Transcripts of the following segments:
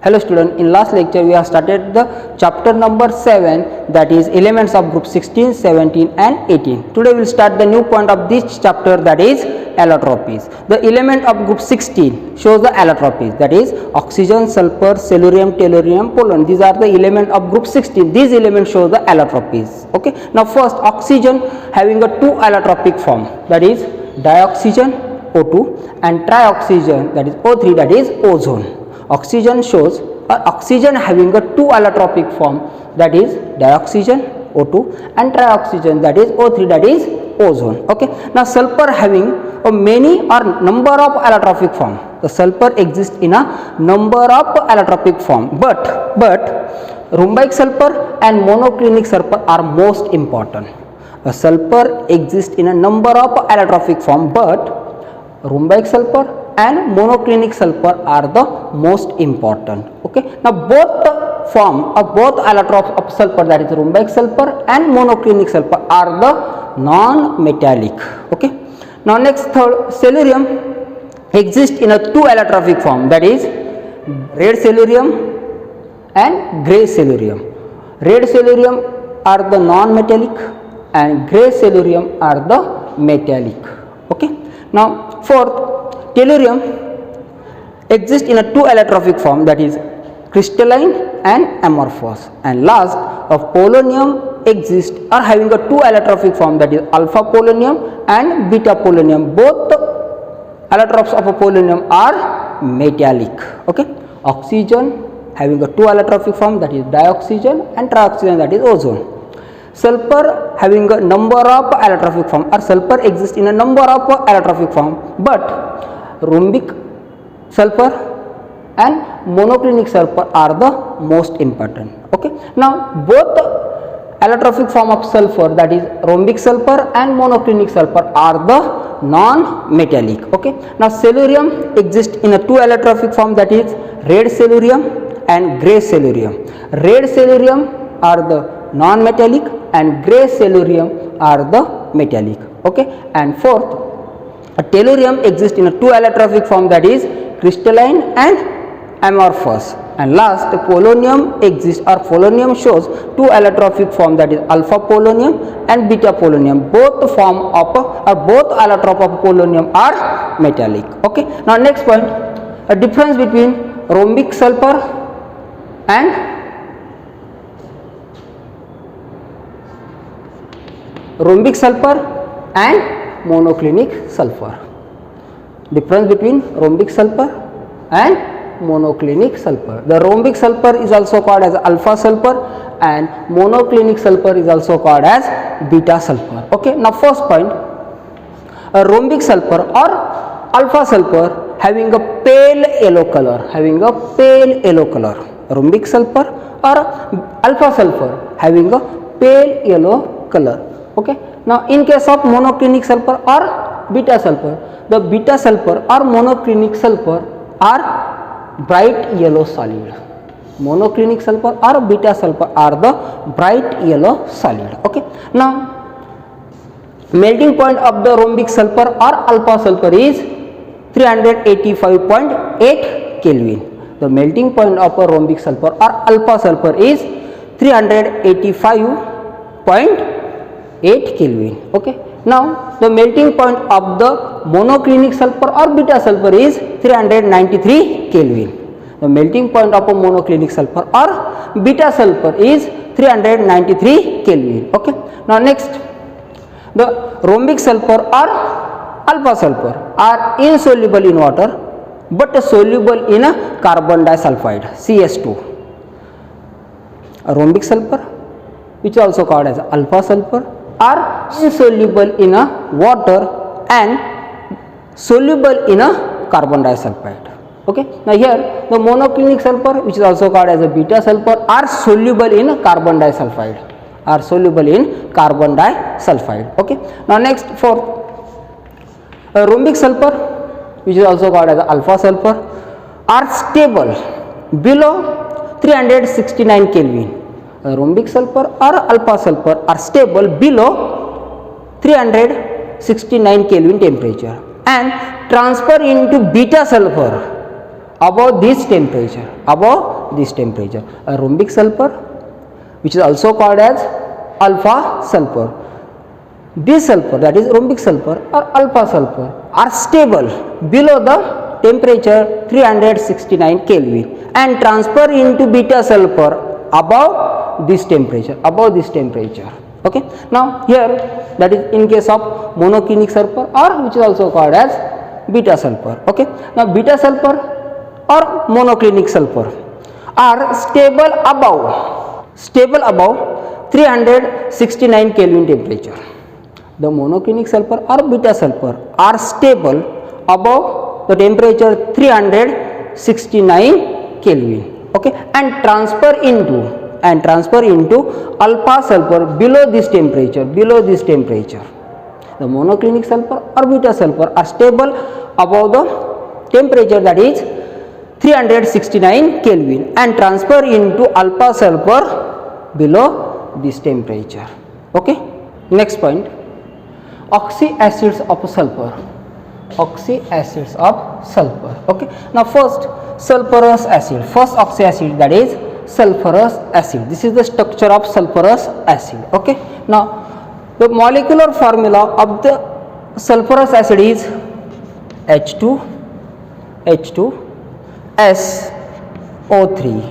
Hello student, in last lecture we have started the chapter number 7, that is elements of group 16, 17 and 18. Today we will start the new point of this chapter, that is allotropies. The element of group 16 shows the allotropies, that is oxygen, sulfur, cellurium, tellurium, polonium. These are the element of group 16. These elements show the allotropies. Okay. Now first, oxygen having a two allotropic form, that is dioxygen O2 and trioxygen, that is O3, that is ozone. Oxygen shows oxygen having a two allotropic form, that is dioxygen O2 and trioxygen, that is O3, that is ozone. Okay. Now sulfur having a many or number of allotropic form. The sulfur exists in a number of allotropic form, but rhombic sulfur and monoclinic sulfur are most important. The sulfur exists in a number of allotropic form, but rhombic sulfur and monoclinic sulfur are the most important. Okay. Now both the form of both allotropes of sulfur, that is rhombic sulfur and monoclinic sulfur, are the non-metallic. Okay. Now next, third, cellurium exists in a two allotropic form, that is red cellurium and grey cellurium. Red cellurium are the non-metallic and grey cellurium are the metallic. Okay. Now fourth, tellurium exists in a two allotropic form, that is crystalline and amorphous. And last, of polonium exists or having a two allotropic form, that is alpha polonium and beta polonium. Both allotropes of a polonium are metallic. Okay. Oxygen having a two allotropic form, that is dioxygen and trioxygen, that is ozone. Sulfur having a number of allotropic form, or sulfur exists in a number of allotropic form, but rhombic sulfur and monoclinic sulfur are the most important. Okay. Now both allotropic form of sulfur, that is rhombic sulfur and monoclinic sulfur, are the non-metallic. Okay. Now cellurium exists in a two allotropic form, that is red cellurium and grey cellurium. Red cellurium are the non-metallic and grey cellurium are the metallic. Okay. And fourth, tellurium exists in a two allotropic form, that is crystalline and amorphous. And last, polonium exists, or polonium shows two allotropic form, that is alpha polonium and beta polonium. Both form of or both allotrope of polonium are metallic. Okay. Now next point, a difference between rhombic sulfur and monoclinic sulfur. Difference between rhombic sulfur and monoclinic sulfur. The rhombic sulfur is also called as alpha sulfur and monoclinic sulfur is also called as beta sulfur. Okay. Now first point, a rhombic sulfur or alpha sulfur having a pale yellow color, rhombic sulfur or alpha sulfur having a pale yellow color. Okay. Now in case of monoclinic sulfur or beta sulfur, the beta sulfur or monoclinic sulfur are bright yellow solid. Monoclinic sulfur or beta sulfur are the bright yellow solid. Okay. Now melting point of the rhombic sulfur or alpha sulfur is 385.8 Kelvin. The melting point of a rhombic sulfur or alpha sulfur is 385.8 Kelvin. Okay. Now the melting point of the monoclinic sulfur or beta sulfur is 393 Kelvin. The melting point of a monoclinic sulfur or beta sulfur is 393 Kelvin. Okay. Now next, the rhombic sulfur or alpha sulfur are insoluble in water but soluble in a carbon disulfide, CS2. A rhombic sulfur, which is also called as alpha sulfur, are insoluble in a water and soluble in a carbon disulfide. Okay. Now here the monoclinic sulfur, which is also called as a beta sulfur, are soluble in carbon disulfide, Okay. Now next, for rhombic sulfur, which is also called as alpha sulfur, are stable below 369 Kelvin. Rhombic sulfur or alpha sulfur are stable below 369 Kelvin temperature and transfer into beta sulfur above this temperature, above this temperature. A rhombic sulfur, which is also called as alpha sulfur. This sulfur, that is rhombic sulfur or alpha sulfur, are stable below the temperature 369 Kelvin and transfer into beta sulfur above this temperature, Okay. Now here, that is in case of monoclinic sulfur, or which is also called as beta sulfur. Okay. Now beta sulfur or monoclinic sulfur are stable above 369 Kelvin temperature. The monoclinic sulfur or beta sulfur are stable above the temperature 369 Kelvin, okay, and transfer into alpha sulfur below this temperature. The monoclinic sulfur or beta sulfur are stable above the temperature, that is 369 Kelvin, and transfer into alpha sulfur below this temperature. Okay. Next point, oxyacids of sulfur. Okay. Now first, sulfurous acid. First oxyacid, that is sulfurous acid. This is the structure of sulfurous acid. Okay. Now the molecular formula of the sulfurous acid is H2SO3.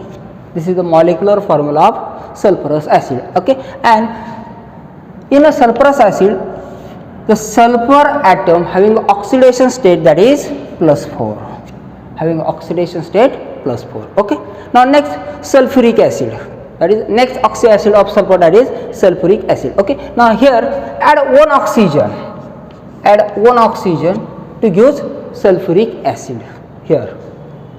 This is the molecular formula of sulfurous acid. Okay. And in a sulfurous acid, the sulfur atom having oxidation state, that is +4. Okay. Now next, sulfuric acid. That is next oxyacid of sulfur, that is sulfuric acid. Okay. Now here add one oxygen to give sulfuric acid. Here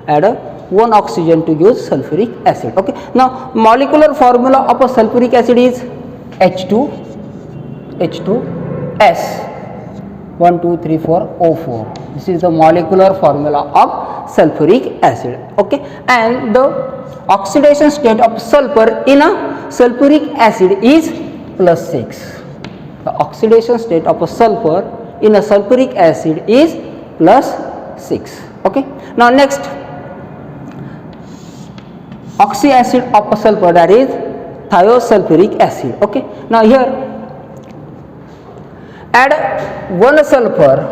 add one oxygen to give sulfuric acid. Okay. Now molecular formula of a sulfuric acid is H2S1,2,3,4,O4. This is the molecular formula of sulfuric acid. Okay. And the oxidation state of sulfur in a sulfuric acid is +6. The oxidation state of a sulfur in a sulfuric acid is +6. Okay. Now next, oxyacid of a sulfur, that is thiosulfuric acid. Okay. Now here add one sulfur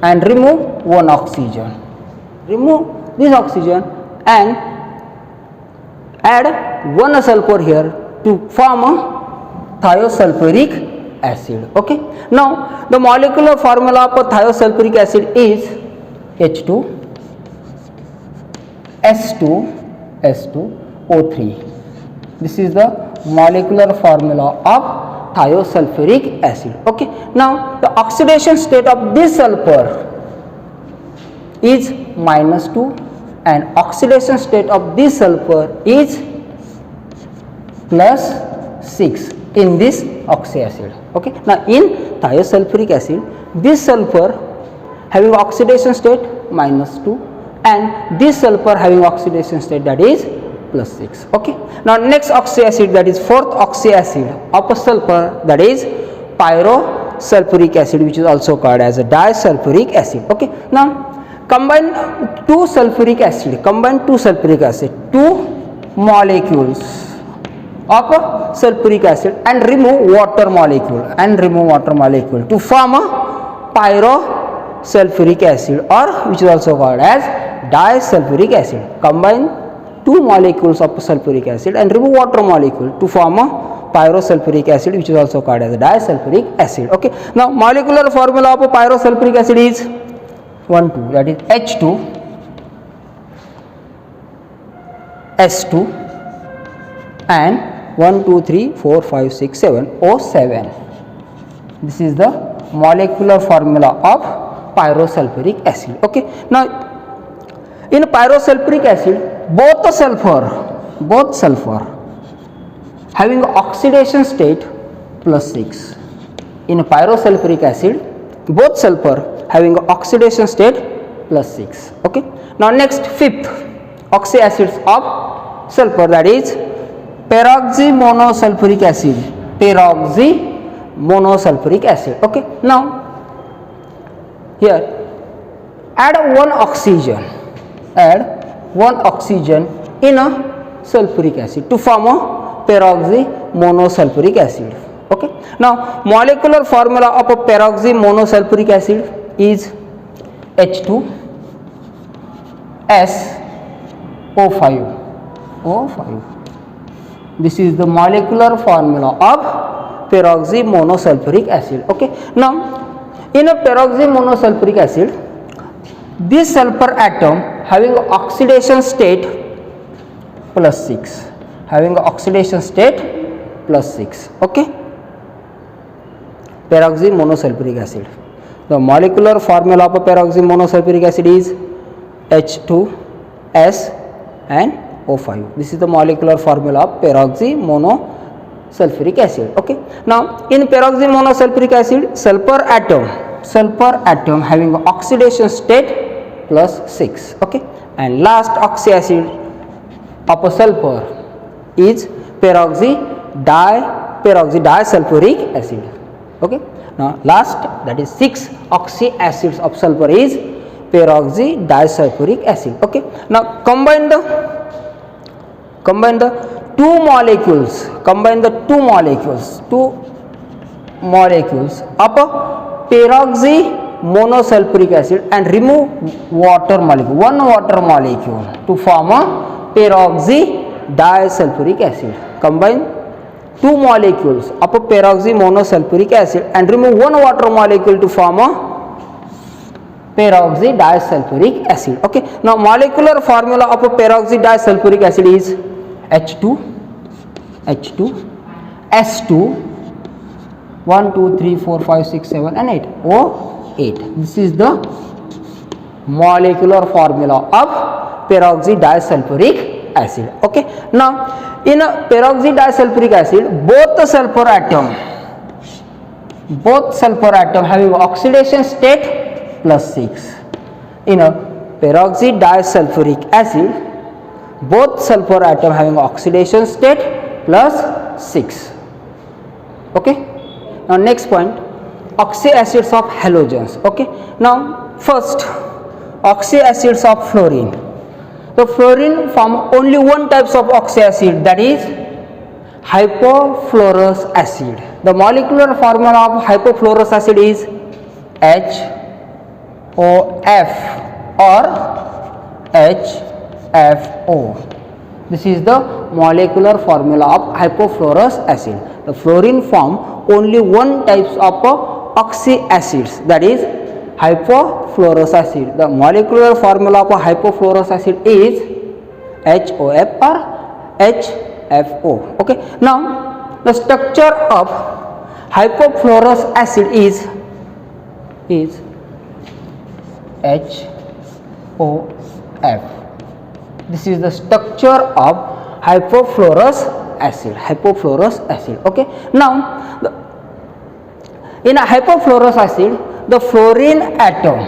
and remove one oxygen. Remove this oxygen and add one sulfur here to form a thiosulfuric acid. Okay. Now the molecular formula of thiosulfuric acid is H2S2O3. This is the molecular formula of thiosulfuric acid. Okay. Now the oxidation state of this sulfur is -2 and oxidation state of this sulfur is +6 in this oxyacid. Okay. Now in thiosulfuric acid, this sulfur having oxidation state -2 and this sulfur having oxidation state, that is +6. Okay. Now next oxyacid, that is fourth oxyacid of a sulfur, that is pyrosulfuric acid, which is also called as a disulfuric acid. Okay. Now combine two sulfuric acid, two molecules of a sulfuric acid and remove water molecule to form a pyrosulfuric acid, or which is also called as disulfuric acid. Combine two molecules of sulfuric acid and remove water molecule to form a pyrosulfuric acid, which is also called as a disulfuric acid. Okay. Now molecular formula of a pyrosulfuric acid is 1,2, that is H2S2 and 1, 2, 3, 4, 5, 6, 7, O7. This is the molecular formula of pyrosulfuric acid. Okay. Now in pyrosulfuric acid, both sulfur having oxidation state +6. In pyrosulfuric acid, both sulfur having oxidation state +6. Okay. Now next, fifth oxyacids of sulfur, that is peroxymonosulfuric acid. Okay. Now here add one oxygen in a sulfuric acid to form a peroxymonosulfuric acid. Okay. Now molecular formula of a peroxymonosulfuric acid is H2SO5. This is the molecular formula of peroxymonosulfuric acid. Okay. Now in a peroxymonosulfuric acid, this sulfur atom having oxidation state +6, having oxidation state +6. Okay. Peroxymonosulfuric acid. The molecular formula of a peroxymonosulfuric acid is H2S and O5. This is the molecular formula of peroxymonosulfuric acid. Okay. Now in peroxymonosulfuric acid, sulfur atom having oxidation state +6. Okay. And last oxy acid of a sulfur is peroxy disulfuric acid. Okay. Now last, that is 6 oxy acids of sulfur is peroxy disulfuric acid. Okay. Now combine the two molecules of a peroxymonosulfuric acid and remove water molecule, one water molecule to form a peroxy disulfuric acid. Combine two molecules of a peroxymonosulfuric acid and remove one water molecule to form a peroxy disulfuric acid. Okay. Now molecular formula of a peroxy disulfuric acid is H2S2 1 2 3 4 5 6 7 and 8 O8. This is the molecular formula of peroxy disulfuric acid. Okay. Now in a peroxy disulfuric acid, both sulfur atom having oxidation state +6. In a peroxy disulfuric acid, both sulfur atom having oxidation state +6. Okay. Now next point, oxy acids of halogens. Okay. Now first, oxy acids of fluorine. The fluorine form only one type of oxy acid, that is hypofluorous acid. The molecular formula of hypofluorous acid is HOF or HFO. This is the molecular formula of hypofluorous acid. The fluorine form only one type of oxy acids, that is hypofluorous acid. The molecular formula of a hypofluorous acid is HOF or HFO. Okay. Now the structure of hypofluorous acid is HOF. This is the structure of hypofluorous acid. Okay. Now in a hypofluorous acid, the fluorine atom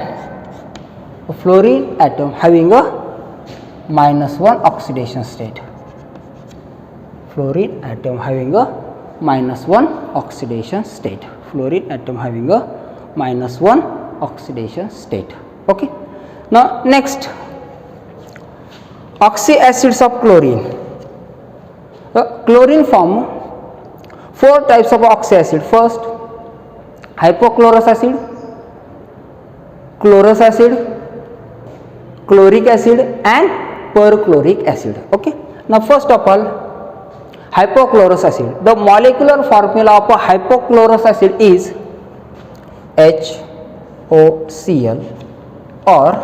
having a -1 oxidation state. Fluorine atom having a -1 oxidation state. Okay. Now next, oxy acids of chlorine. The chlorine form 4 types of oxy acid. First, hypochlorous acid, chlorous acid, chloric acid and perchloric acid. Okay. Now first of all, hypochlorous acid. The molecular formula of a hypochlorous acid is HOCl or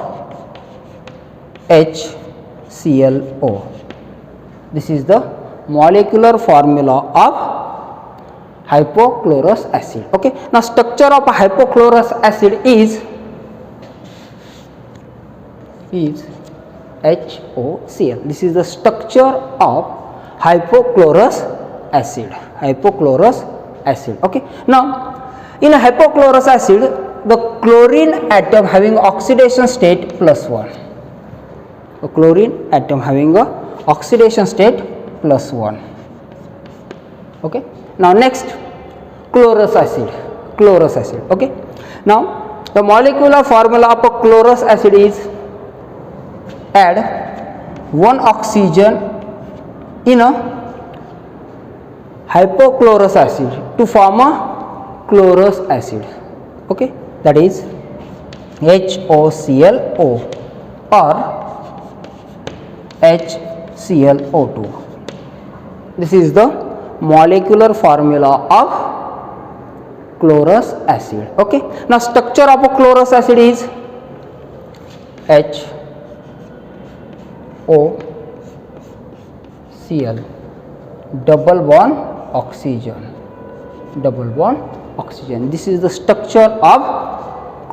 HClO. This is the molecular formula of hypochlorous acid. Okay. Now structure of a hypochlorous acid is HOCl. This is the structure of hypochlorous acid. Okay. Now in a hypochlorous acid, the chlorine atom having oxidation state +1. The chlorine atom having a oxidation state +1. Okay. Now next, chlorous acid. Okay. Now the molecular formula of a chlorous acid is add 1 oxygen in a hypochlorous acid to form a chlorous acid. Okay, that is HOClO or HClO2. This is the molecular formula of chlorous acid. Okay, now structure of a chlorous acid is HOCl double bond oxygen. This is the structure of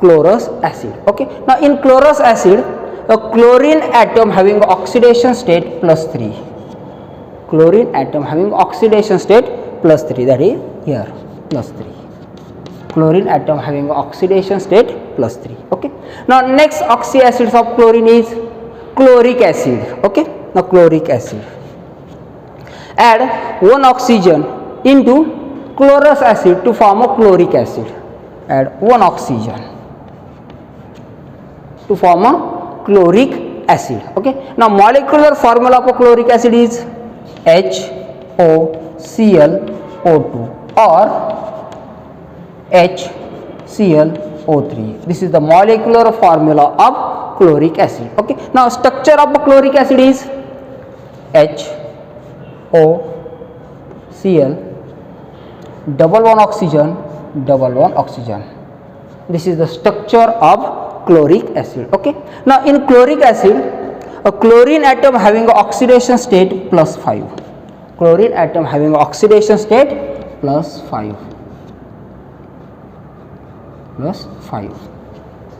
chlorous acid. Okay, now in chlorous acid, a chlorine atom having oxidation state +3. Chlorine atom having oxidation state +3, that is here +3. Chlorine atom having oxidation state +3. Okay, now next oxy acids of chlorine is chloric acid. Okay, now chloric acid, add 1 oxygen into chlorous acid to form a chloric acid. Add 1 oxygen to form a chloric acid. Okay, now molecular formula of a chloric acid is HOClO2 or HClO3. This is the molecular formula of chloric acid. Okay, now structure of a chloric acid is HOCl double bond oxygen. This is the structure of chloric acid. Okay, now in chloric acid, a chlorine atom having oxidation state +5. Chlorine atom having oxidation state +5.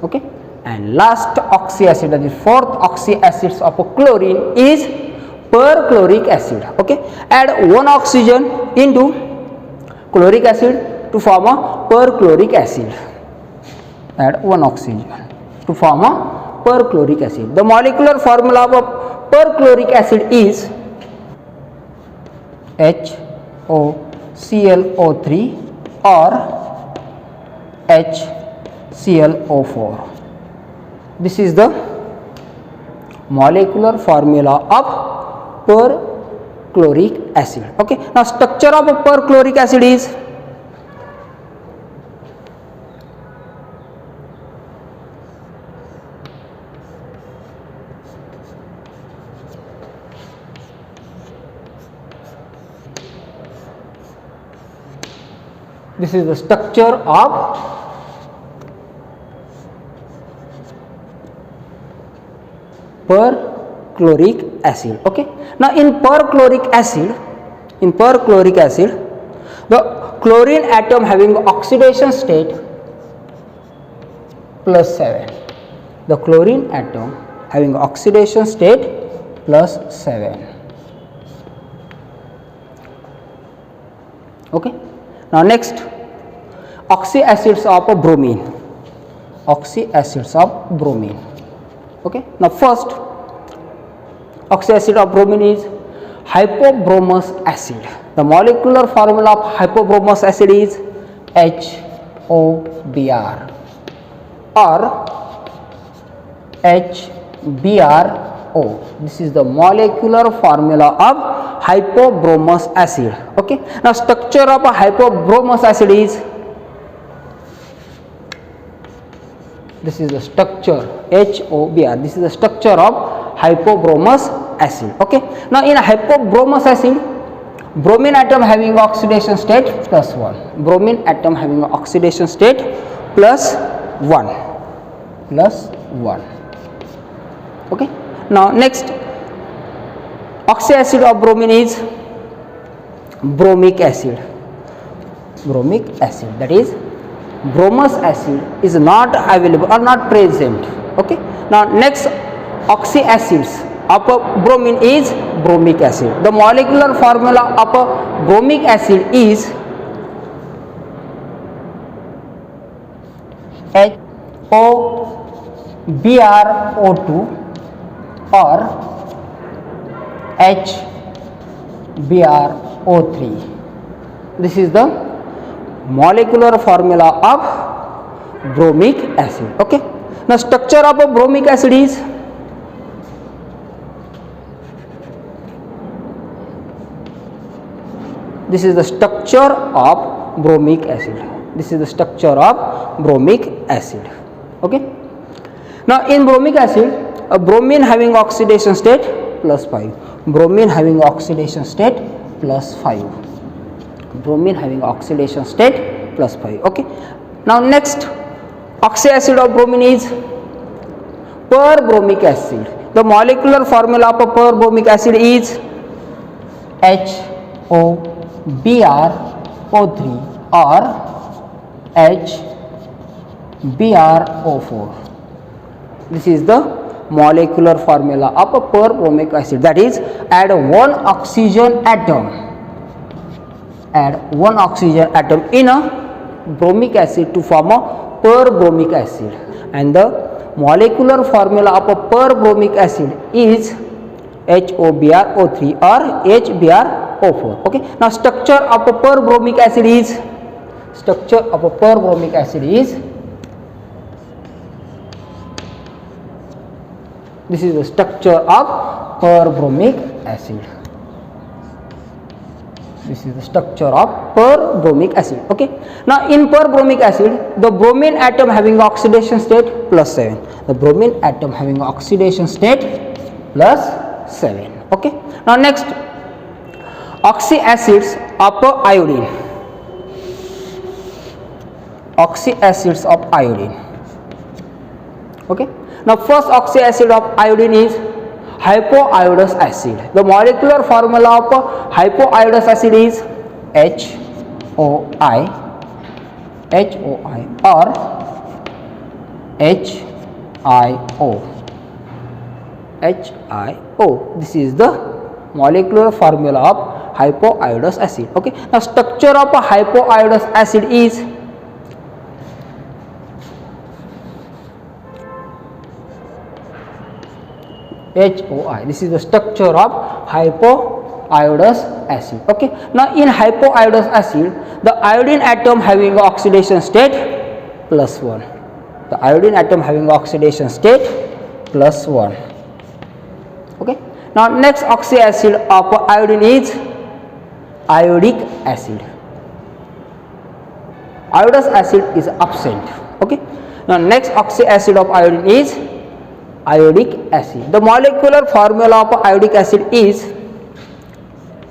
Okay, and last oxy acid, that is fourth oxy acids of a chlorine is perchloric acid. Okay, add 1 oxygen into chloric acid to form a perchloric acid. Add 1 oxygen to form a perchloric acid. The molecular formula of a perchloric acid is HOClO3 or HClO4. This is the molecular formula of perchloric acid. Okay, now structure of a perchloric acid is this is the structure of perchloric acid. Okay, now in perchloric acid, the chlorine atom having oxidation state +7. The chlorine atom having oxidation state +7. Okay, now next oxy acids of bromine. Okay, now first oxy acid of bromine is hypobromous acid. The molecular formula of hypobromous acid is HOBr or HBrO. This is the molecular formula of hypobromous acid. Okay, now structure of a hypobromous acid is, this is the structure HOBr. This is the structure of hypobromous acid. Okay, now in hypobromous acid, bromine atom having oxidation state +1. Bromine atom having oxidation state +1. Okay, now next oxy acid of bromine is bromic acid. That is bromous acid is not available or not present. Okay, now next oxy acids of bromine is bromic acid. The molecular formula of bromic acid is HOBrO2 or HBrO3. This is the molecular formula of bromic acid. Okay, now structure of a bromic acid is this is the structure of bromic acid. This is the structure of bromic acid. Okay. Now in bromic acid, a bromine having oxidation state +5. Bromine having oxidation state +5. Bromine having oxidation state +5. Okay. Now next, oxy acid of bromine is perbromic acid. The molecular formula of a perbromic acid is HOBrO3 or HBrO4. This is the molecular formula of a perbromic acid. That is, add one oxygen atom. Add one oxygen atom in a bromic acid to form a perbromic acid, and the molecular formula of a perbromic acid is HOBrO3 or HBrO4. Okay. Now structure of a perbromic acid is this is the structure of perbromic acid. This is the structure of perbromic acid. Okay. Now in perbromic acid, the bromine atom having oxidation state +7. The bromine atom having oxidation state +7. Okay. Now next, oxy acids of iodine. Oxy acids of iodine. Okay. Now first oxy acid of iodine is hypoiodous acid. The molecular formula of hypoiodous acid is HOI or HIO. This is the molecular formula of hypoiodous acid. Okay. Now structure of a hypoiodous acid is HOI. This is the structure of hypoiodous acid. Okay. Now in hypoiodous acid, the iodine atom having oxidation state +1. The iodine atom having oxidation state +1. Okay. Now next oxy acid of iodine is iodic acid. Iodous acid is absent. Okay. Now next oxy acid of iodine is iodic acid. The molecular formula of iodic acid is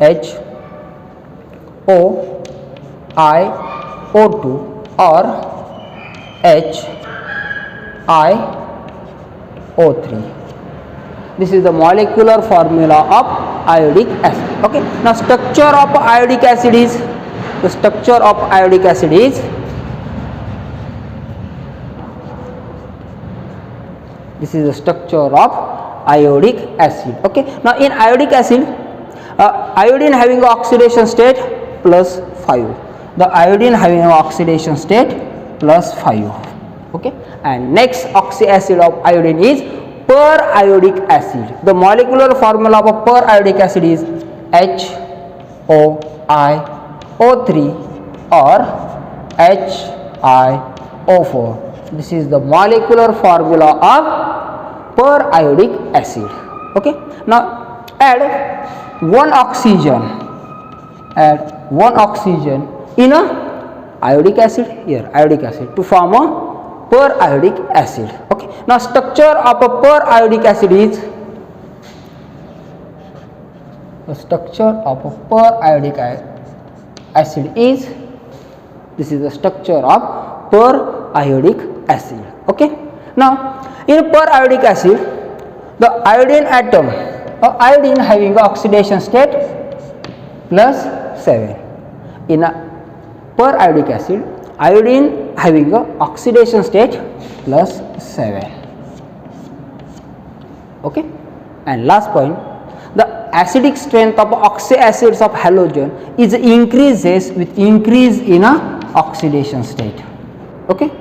HOiO2 or HiO3. This is the molecular formula of iodic acid. Okay. Now structure of iodic acid is this is the structure of iodic acid. Okay. Now in iodic acid, iodine having oxidation state +5. The iodine having oxidation state +5. Okay. And next oxy acid of iodine is periodic acid. The molecular formula of periodic acid is HOiO3 or HiO4. This is the molecular formula of periodic acid. Okay. Now add one oxygen in a iodic acid, here iodic acid, to form a periodic acid. Okay. Now structure of a periodic acid is this is the structure of periodic acid. Okay. Now in periodic acid, the iodine atom iodine having oxidation state +7. In a periodic acid, iodine having a oxidation state +7. Okay. And last point, the acidic strength of oxy acids of halogen is increases with increase in a oxidation state. Okay.